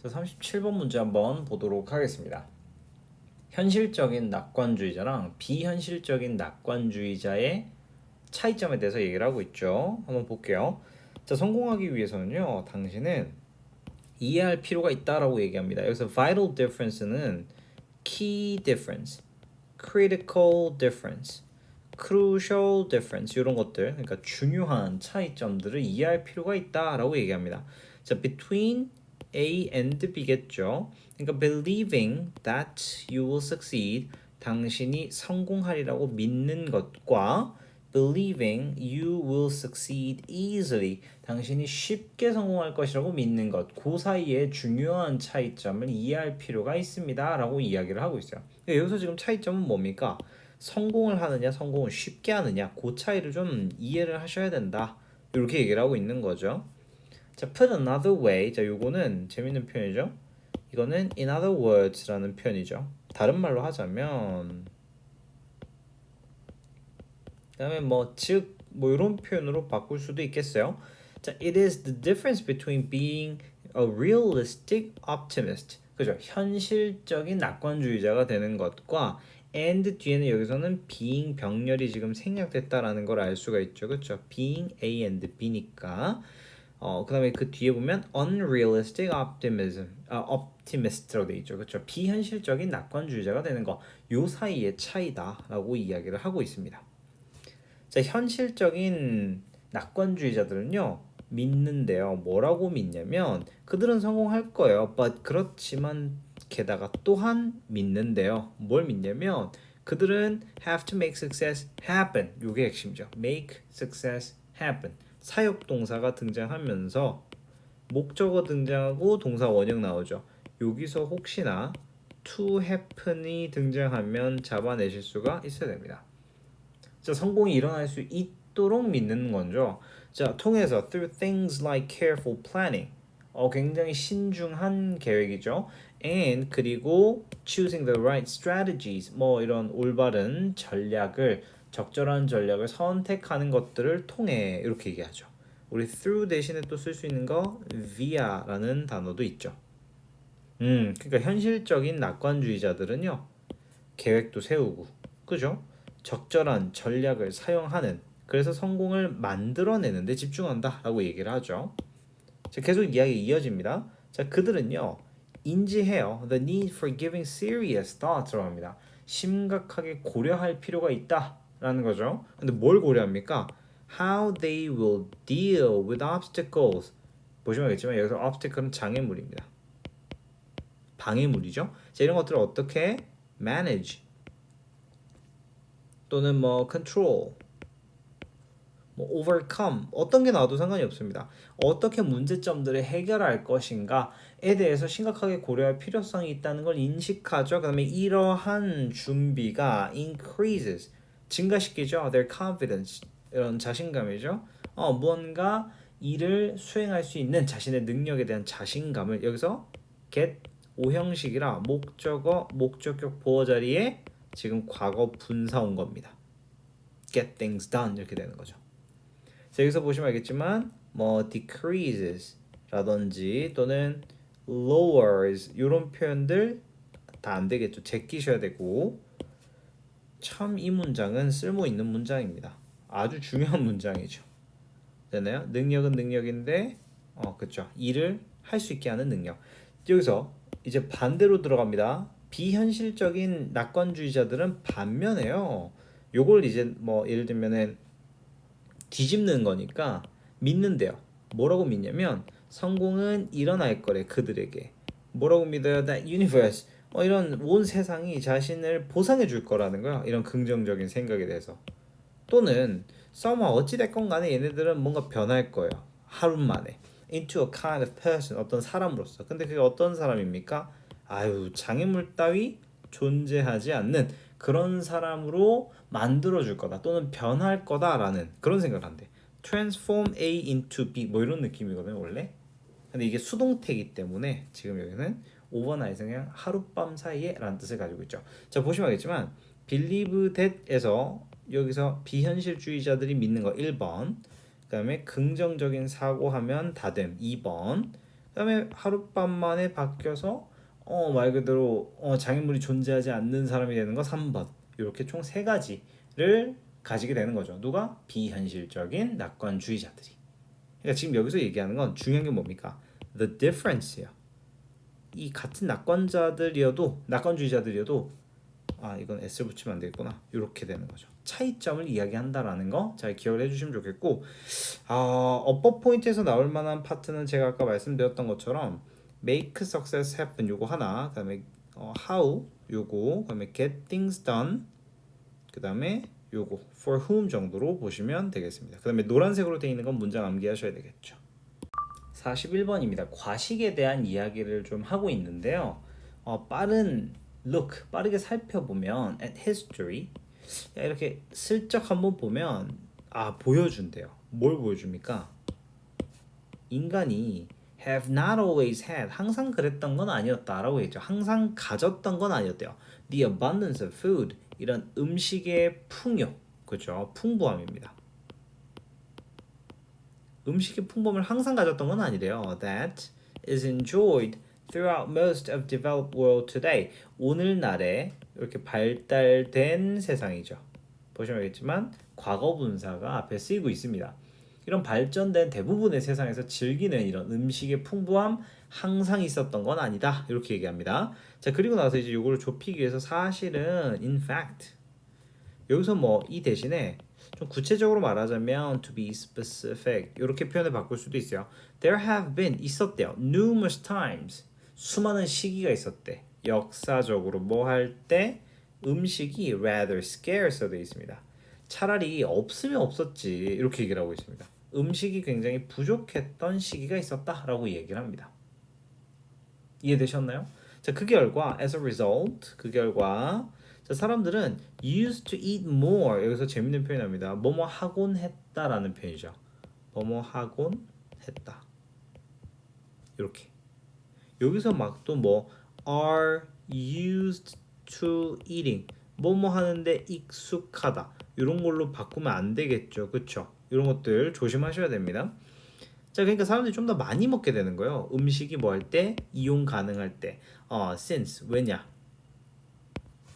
그 37번 문제 한번 보도록 하겠습니다. 현실적인 낙관주의자랑 비현실적인 낙관주의자의 차이점에 대해서 얘기를 하고 있죠. 한번 볼게요. 자, 성공하기 위해서는요, 당신은 이해할 필요가 있다라고 얘기합니다. 여기서 vital difference는 key difference, critical difference, crucial difference 이런 것들, 그러니까 중요한 차이점들을 이해할 필요가 있다라고 얘기합니다. 자, between A and B겠죠. 그러니까 believing that you will succeed, 당신이 성공하리라고 믿는 것과 believing you will succeed easily, 당신이 쉽게 성공할 것이라고 믿는 것, 그 사이에 중요한 차이점을 이해할 필요가 있습니다 라고 이야기를 하고 있어요. 여기서 지금 차이점은 뭡니까? 성공을 하느냐, 성공을 쉽게 하느냐, 그 차이를 좀 이해를 하셔야 된다, 이렇게 얘기를 하고 있는 거죠. 자, put another way. 자, 요거는 재밌는 표현이죠. 이거는 in other words라는 표현이죠. 다른 말로 하자면, 그다음에 뭐 이런 표현으로 바꿀 수도 있겠어요. 자, it is the difference between being a realistic optimist, 그죠? 현실적인 낙관주의자가 되는 것과 and 뒤에는 여기서는 being 병렬이 지금 생략됐다라는 걸 알 수가 있죠, 그렇죠? being A and B니까. 그다음에 그 뒤에 보면 unrealistic optimist라고 돼 있죠, 그렇죠? 비현실적인 낙관주의자가 되는 거, 요 사이의 차이다라고 이야기를 하고 있습니다. 자, 현실적인 낙관주의자들은요, 믿는데요. 뭐라고 믿냐면 그들은 성공할 거예요. but 그렇지만 게다가 또한 믿는데요. 뭘 믿냐면 그들은 have to make success happen. 요게 핵심이죠. make success happen. 사역 동사가 등장하면서 목적어 등장하고 동사 원형 나오죠. 여기서 혹시나 to happen이 등장하면 잡아내실 수가 있어야 됩니다. 자, 성공이 일어날 수 있도록 믿는 거죠. 자, 통해서 through things like careful planning, 굉장히 신중한 계획이죠. and 그리고 choosing the right strategies, 뭐 이런 올바른 전략을, 적절한 전략을 선택하는 것들을 통해, 이렇게 얘기하죠. 우리 through 대신에 또 쓸 수 있는 거 via라는 단어도 있죠. 그러니까 현실적인 낙관주의자들은요, 계획도 세우고, 그죠? 적절한 전략을 사용하는, 그래서 성공을 만들어내는데 집중한다라고 얘기를 하죠. 자, 계속 이야기 이어집니다. 자, 그들은요, 인지해요. The need for giving serious thought라고 합니다. 심각하게 고려할 필요가 있다라는 거죠. 근데 뭘 고려합니까? How they will deal with obstacles. 보시면 알겠지만 여기서 obstacle은 장애물입니다. 방해물이죠. 자, 이런 것들을 어떻게 manage 또는 뭐 control, 뭐 overcome, 어떤 게 나와도 상관이 없습니다. 어떻게 문제점들을 해결할 것인가에 대해서 심각하게 고려할 필요성이 있다는 걸 인식하죠. 그다음에 이러한 준비가 increases, 증가시키죠. their confidence, 이런 자신감이죠. 무언가 일을 수행할 수 있는 자신의 능력에 대한 자신감을, 여기서 get 오형식이라 목적어, 목적격 보어 자리에 지금 과거 분사 온 겁니다. get things done 이렇게 되는 거죠. 자, 여기서 보시면 알겠지만 뭐 decreases 라든지 또는 lowers 이런 표현들 다 안 되겠죠. 제끼셔야 되고, 참 이 문장은 쓸모 있는 문장입니다. 아주 중요한 문장이죠. 되나요? 능력은 능력인데 그렇죠. 일을 할 수 있게 하는 능력. 여기서 이제 반대로 들어갑니다. 비현실적인 낙관주의자들은 반면에요, 요걸 이제 뭐 예를 들면은 뒤집는 거니까 믿는데요. 뭐라고 믿냐면 성공은 일어날 거래, 그들에게. 뭐라고 믿어요? That universe, 이런 온 세상이 자신을 보상해 줄 거라는 거야. 이런 긍정적인 생각에 대해서. 또는 somehow 어찌됐건 간에 얘네들은 뭔가 변할 거예요. 하루 만에. into a kind of person, 어떤 사람으로서. 근데 그게 어떤 사람입니까? 아유, 장애물 따위 존재하지 않는 그런 사람으로 만들어줄 거다, 또는 변할 거다라는 그런 생각을 한대. transform A into B, 뭐 이런 느낌이거든요 원래. 근데 이게 수동태이기 때문에 지금 여기는 overnight에서 그냥 하룻밤 사이에 라는 뜻을 가지고 있죠. 자, 보시면 알겠지만 believe that에서 여기서 비현실주의자들이 믿는 거 1번, 그 다음에 긍정적인 사고하면 다됨 2번, 그 그다음에 하룻밤 만에 바뀌어서 말 그대로 장애물이 존재하지 않는 사람이 되는 거 3번. 이렇게 총 세 가지를 가지게 되는 거죠. 누가? 비현실적인 낙관주의자들이. 그러니까 지금 여기서 얘기하는 건 중요한 게 뭡니까? The difference예요. 이 같은 낙관주의자들이어도 이건 S를 붙이면 안 되겠구나. 이렇게 되는 거죠. 차이점을 이야기한다라는 거 잘 기억을 해주시면 좋겠고, 어법 포인트에서 나올 만한 파트는 제가 아까 말씀드렸던 것처럼 make success happen 요거 하나, 그다음에 how 요거, 그다음에 get things done, 그다음에 요거 for whom 정도로 보시면 되겠습니다. 그다음에 노란색으로 되어 있는 건 문장 암기하셔야 되겠죠. 41번입니다. 과식에 대한 이야기를 좀 하고 있는데요. 빠른 look, 빠르게 살펴보면 at history 이렇게 슬쩍 한번 보면 보여준대요. 뭘 보여줍니까? 인간이 have not always had 항상 그랬던 건 아니었다라고 했죠. 항상 가졌던 건 아니었대요. The abundance of food 이런 음식의 풍요, 그렇죠? 풍부함입니다. 음식의 풍부함을 항상 가졌던 건 아니래요. That is enjoyed throughout most of developed world today. 오늘날에 이렇게 발달된 세상이죠. 보시면 알겠지만 과거 분사가 앞에 쓰이고 있습니다. 이런 발전된 대부분의 세상에서 즐기는 이런 음식의 풍부함 항상 있었던 건 아니다. 이렇게 얘기합니다. 자, 그리고 나서 이제 이거를 좁히기 위해서 사실은 in fact 여기서 뭐 이 대신에 좀 구체적으로 말하자면 to be specific 이렇게 표현을 바꿀 수도 있어요. There have been 있었대요. Numerous times 수많은 시기가 있었대. 역사적으로 뭐 할 때 음식이 rather scarce 되어 있습니다. 차라리 없으면 없었지 이렇게 얘기를 하고 있습니다. 음식이 굉장히 부족했던 시기가 있었다라고 얘기를 합니다. 이해되셨나요? 자, 그 결과 as a result 그 결과 자, 사람들은 used to eat more 여기서 재밌는 표현입니다. 뭐뭐 하곤 했다라는 표현이죠. 뭐뭐 하곤 했다. 이렇게 여기서 막 또 뭐 are used to eating 뭐뭐 하는데 익숙하다 이런 걸로 바꾸면 안 되겠죠. 그렇죠? 이런 것들 조심하셔야 됩니다. 자, 그러니까 사람들이 좀 더 많이 먹게 되는 거예요. 음식이 뭐 할 때 이용 가능할 때 since 왜냐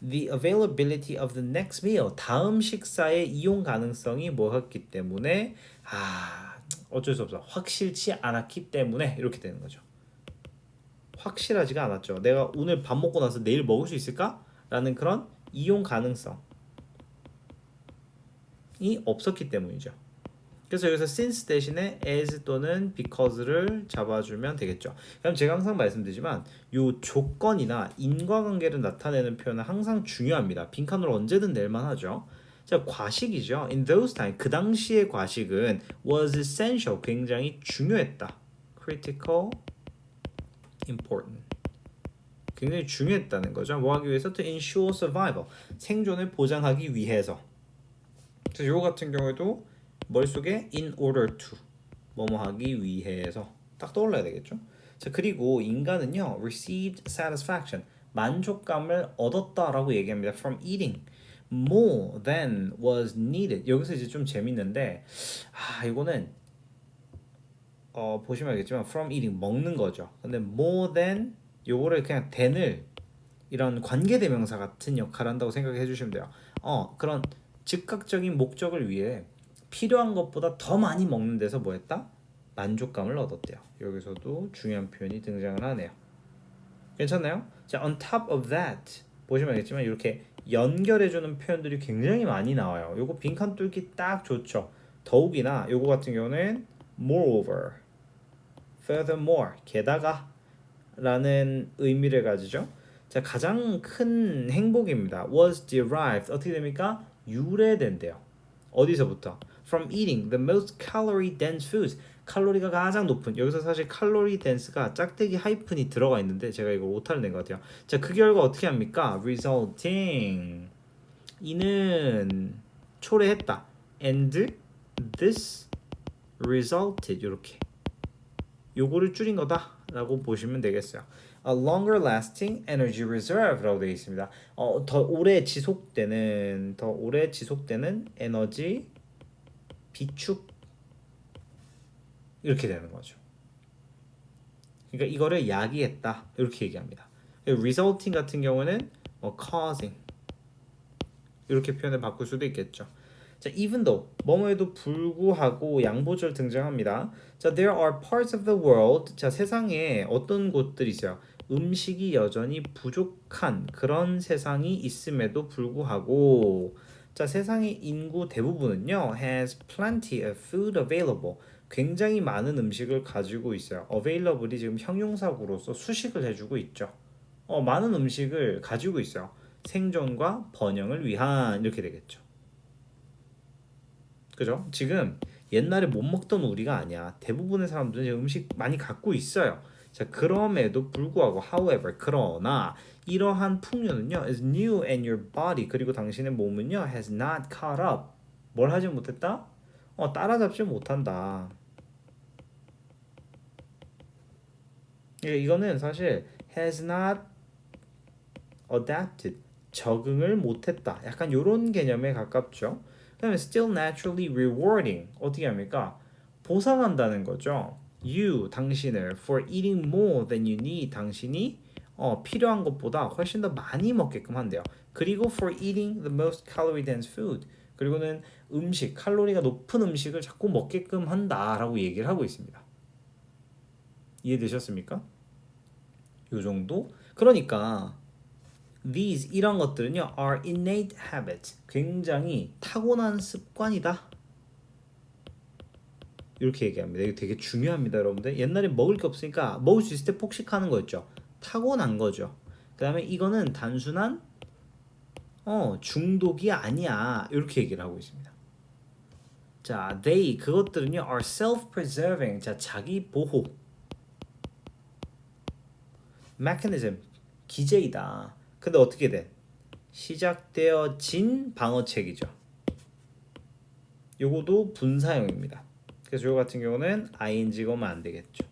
the availability of the next meal 다음 식사의 이용 가능성이 뭐였기 때문에 어쩔 수 없어 확실치 않았기 때문에 이렇게 되는 거죠. 확실하지가 않았죠. 내가 오늘 밥 먹고 나서 내일 먹을 수 있을까? 라는 그런 이용 가능성이 없었기 때문이죠. 그래서 여기서 since 대신에 as 또는 because를 잡아주면 되겠죠. 그럼 제가 항상 말씀드리지만 이 조건이나 인과관계를 나타내는 표현은 항상 중요합니다. 빈칸으로 언제든 낼만 하죠. 자, 과식이죠. In those times 그 당시의 과식은 was essential 굉장히 중요했다. critical, important 굉장히 중요했다는 거죠. 뭐 하기 위해서? To ensure survival 생존을 보장하기 위해서. 그래서 이거 같은 경우에도 머릿속에 in order to 뭐뭐 하기 위해서 딱 떠올라야 되겠죠. 자, 그리고 인간은요 received satisfaction 만족감을 얻었다라고 얘기합니다. From eating more than was needed. 여기서 이제 좀 재밌는데 이거는 보시면 알겠지만 from eating 먹는 거죠. 근데 more than 요거를 그냥 than을 이런 관계대명사 같은 역할을 한다고 생각해 주시면 돼요. 그런 즉각적인 목적을 위해 필요한 것보다 더 많이 먹는 데서 뭐 했다? 만족감을 얻었대요. 여기서도 중요한 표현이 등장을 하네요. 괜찮나요? 자, on top of that 보시면 알겠지만 이렇게 연결해주는 표현들이 굉장히 많이 나와요. 요거 빈칸 뚫기 딱 좋죠. 더욱이나 요거 같은 경우는 moreover, furthermore, 게다가 라는 의미를 가지죠. 자, 가장 큰 행복입니다. was derived 어떻게 됩니까? 유래된대요. 어디서부터? From eating the most calorie dense foods. 칼로리가 가장 높은 여기서 사실 칼로리 덴스가 짝대기 하이픈이 들어가 있는데 제가 이거 오타를 낸 것 같아요. 자, 그 결과 어떻게 합니까? resulting 이는 초래했다. and this resulted 이렇게 요거를 줄인 거다라고 보시면 되겠어요. A longer lasting energy reserve라고 되어 있습니다. 더 오래 지속되는 에너지 비축 이렇게 되는 거죠. 그러니까 이거를 야기했다 이렇게 얘기합니다. resulting 같은 경우는 뭐 causing 이렇게 표현을 바꿀 수도 있겠죠. 자, even though 뭐뭐에도 불구하고 양보절 등장합니다. 자, there are parts of the world. 자, 세상에 어떤 곳들이 있어요. 음식이 여전히 부족한 그런 세상이 있음에도 불구하고 자, 세상의 인구 대부분은요 has plenty of food available. 굉장히 많은 음식을 가지고 있어요. available이 지금 형용사구로서 수식을 해주고 있죠. 많은 음식을 가지고 있어요. 생존과 번영을 위한 이렇게 되겠죠. 그죠? 지금 옛날에 못 먹던 우리가 아니야. 대부분의 사람들은 지금 음식 많이 갖고 있어요. 자, 그럼에도 불구하고 however 그러나 이러한 풍요는요 is new in your body 그리고 당신의 몸은요 has not caught up 뭘 하지 못했다? 따라잡지 못한다. 이거는 사실 has not adapted 적응을 못했다. 약간 요런 개념에 가깝죠. 그다음에 still naturally rewarding 어떻게 합니까? 보상한다는 거죠. You 당신을 for eating more than you need 당신이 필요한 것보다 훨씬 더 많이 먹게끔 한대요. 그리고 for eating the most calorie dense food 그리고는 음식 칼로리가 높은 음식을 자꾸 먹게끔 한다라고 얘기를 하고 있습니다. 이해되셨습니까? 요 정도? 그러니까 these 이런 것들은요 are innate habits 굉장히 타고난 습관이다 이렇게 얘기합니다. 이거 되게 중요합니다 여러분들. 옛날에 먹을 게 없으니까 먹을 수 있을 때 폭식하는 거였죠. 타고난 거죠. 그 다음에 이거는 단순한 중독이 아니야 이렇게 얘기를 하고 있습니다. 자, they 그것들은요 are self-preserving 자 자기 보호 mechanism 기제이다. 근데 어떻게 돼? 시작되어진 방어책이죠. 요거도 분사형입니다. 그래서 요 같은 경우는 ing가 오면 안 되겠죠.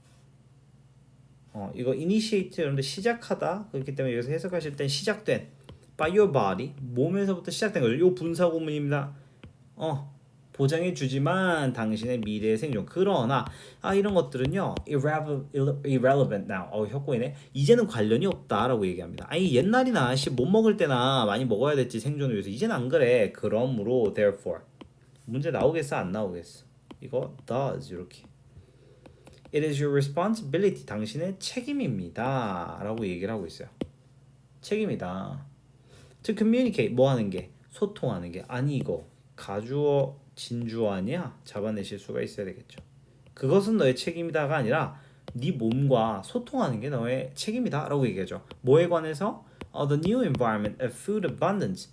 이거 initiate 여러분들 시작하다 그렇기 때문에 여기서 해석하실 땐 시작된 by your body 몸에서부터 시작된 거죠. 요 분사구문입니다. 보장해 주지만 당신의 미래의 생존 그러나 이런 것들은요 irrelevant now 혁고이네 이제는 관련이 없다라고 얘기합니다. 아니 옛날이나 못 먹을 때나 많이 먹어야 됐지 생존을 위해서 이제는 안 그래. 그러므로 therefore 문제 나오겠어 안 나오겠어? 이거 does 이렇게 it is your responsibility 당신의 책임입니다 라고 얘기를 하고 있어요. 책임이다. to communicate 뭐 하는 게 소통하는 게 아니 이거 가주어 진주어 아니야? 잡아내실 수가 있어야 되겠죠. 그것은 너의 책임이다가 아니라 네 몸과 소통하는 게 너의 책임이다 라고 얘기하죠. 뭐에 관해서? The new environment of food abundance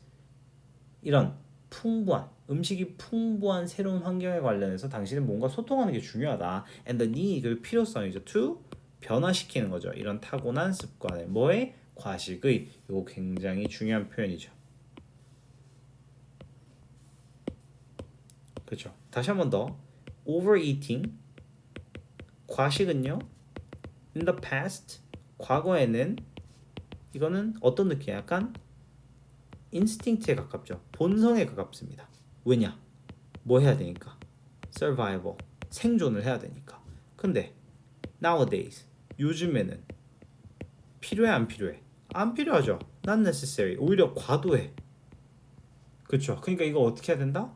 이런 풍부한 음식이 풍부한 새로운 환경에 관련해서 당신의 몸과 소통하는 게 중요하다. And the need 그 필요성이죠. To 변화시키는 거죠. 이런 타고난 습관을 뭐의? 과식의 이거 굉장히 중요한 표현이죠. 그렇죠. 다시 한 번 더. overeating 과식은요. in the past 과거에는 이거는 어떤 느낌? 약간 인스팅트에 가깝죠. 본성에 가깝습니다. 왜냐? 뭐 해야 되니까? survival 생존을 해야 되니까. 근데 nowadays 요즘에는 필요해 안 필요해? 안 필요하죠. not necessary 오히려 과도해. 그렇죠. 그러니까 이거 어떻게 해야 된다?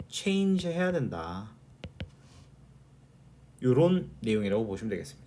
change 해야 된다. 요런 내용이라고 보시면 되겠습니다.